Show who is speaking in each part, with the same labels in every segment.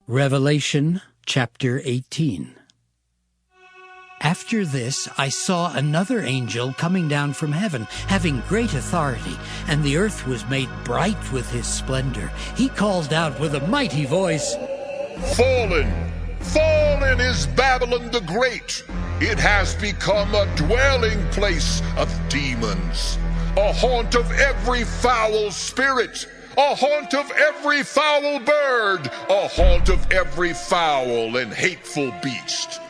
Speaker 1: Revelation chapter 18. After this I saw another angel coming down from heaven, having great authority, and the earth was made bright with his splendor. He called out with a mighty voice,
Speaker 2: "Fallen, fallen is Babylon the Great. It has become a dwelling place of demons, a haunt of every foul spirit, a haunt of every foul bird, a haunt of every foul and hateful beast.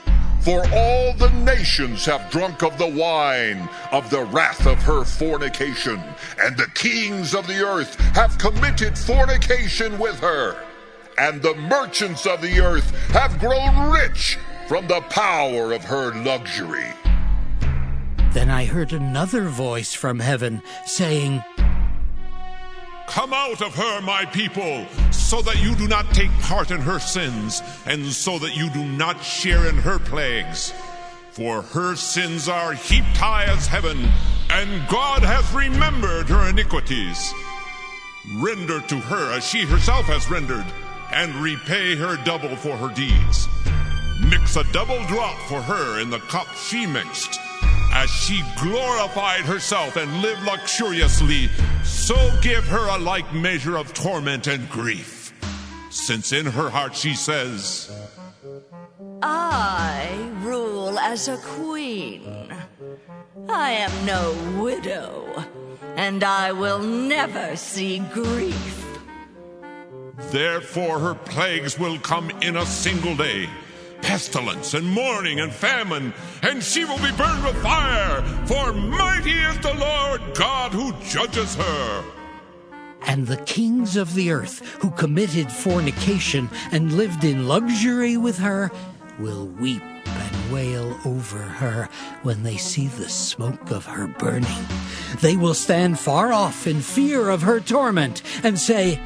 Speaker 2: For all the nations have drunk of the wine of the wrath of her fornication, and the kings of the earth have committed fornication with her, and the merchants of the earth have grown rich from the power of her luxury."
Speaker 1: Then I heard another voice from heaven saying,
Speaker 3: "Come out of her, my people, so that you do not take part in her sins, and so that you do not share in her plagues. For her sins are heaped high as heaven, and God has remembered her iniquities. Render to her as she herself has rendered, and repay her double for her deeds. Mix a double drop for her in the cup she mixed. As she glorified herself and lived luxuriously, so give her a like measure of torment and grief. Since in her heart she says,
Speaker 4: I rule as a queen. I am no widow, and I will never see grief.
Speaker 3: Therefore her plagues will come in a single day, pestilence and mourning and famine, and she will be burned with fire, for mighty is the Lord God who judges her."
Speaker 1: And the kings of the earth who committed fornication and lived in luxury with her will weep and wail over her when they see the smoke of her burning. They will stand far off in fear of her torment and say,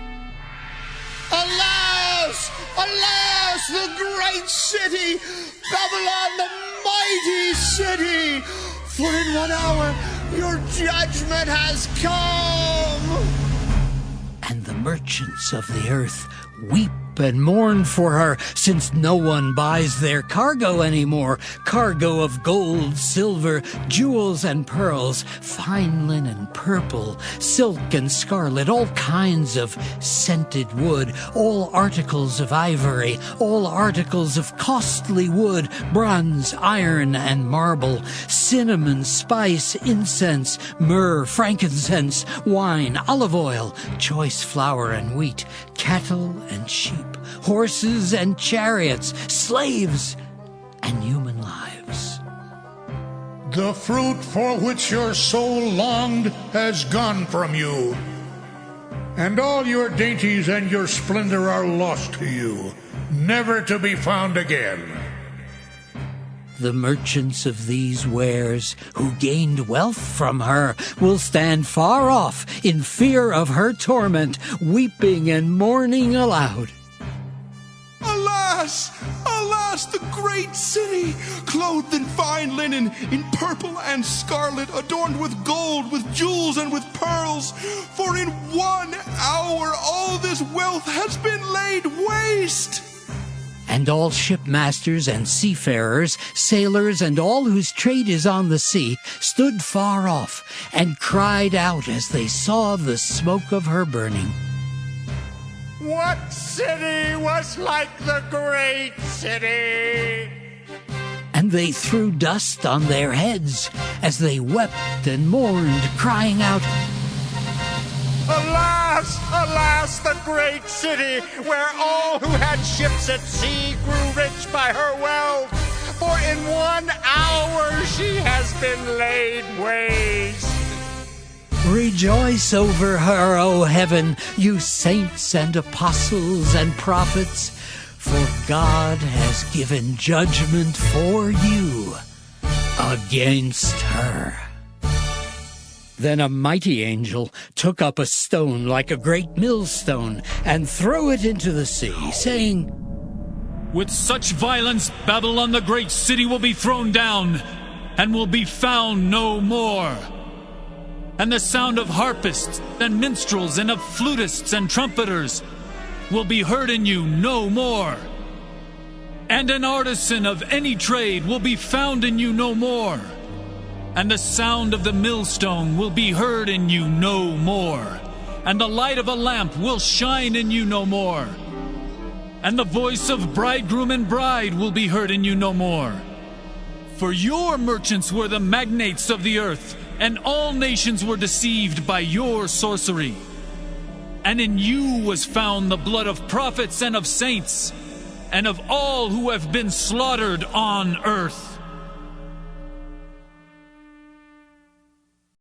Speaker 5: "Alas! Alas, the great city, Babylon, the mighty city! For in 1 hour your judgment has come."
Speaker 1: And the merchants of the earth weep and mourn for her, since no one buys their cargo anymore, cargo of gold, silver, jewels and pearls, fine linen, purple, silk and scarlet, all kinds of scented wood, all articles of ivory, all articles of costly wood, bronze, iron and marble, cinnamon, spice, incense, myrrh, frankincense, wine, olive oil, choice flour and wheat, cattle and sheep, horses and chariots, slaves and human lives.
Speaker 6: The fruit for which your soul longed has gone from you, and all your dainties and your splendor are lost to you, never to be found again.
Speaker 1: The merchants of these wares, who gained wealth from her, will stand far off in fear of her torment, weeping and mourning aloud.
Speaker 7: "Alas! Alas, the great city, clothed in fine linen, in purple and scarlet, adorned with gold, with jewels, and with pearls. For in 1 hour all this wealth has been laid waste."
Speaker 1: And all shipmasters and seafarers, sailors, and all whose trade is on the sea, stood far off and cried out as they saw the smoke of her burning.
Speaker 5: What city was like the great city?
Speaker 1: And they threw dust on their heads as they wept and mourned, crying out,
Speaker 5: "Alas, alas, the great city, where all who had ships at sea grew rich by her wealth. For in 1 hour she has been laid waste."
Speaker 1: Rejoice over her, O heaven, you saints and apostles and prophets, for God has given judgment for you against her. Then a mighty angel took up a stone like a great millstone and threw it into the sea, saying,
Speaker 8: "With such violence, Babylon the great city will be thrown down, and will be found no more. And the sound of harpists and minstrels and of flutists and trumpeters, will be heard in you no more. And an artisan of any trade will be found in you no more. And the sound of the millstone will be heard in you no more. And the light of a lamp will shine in you no more. And the voice of bridegroom and bride will be heard in you no more. For your merchants were the magnates of the earth, and all nations were deceived by your sorcery. And in you was found the blood of prophets and of saints, and of all who have been slaughtered on earth.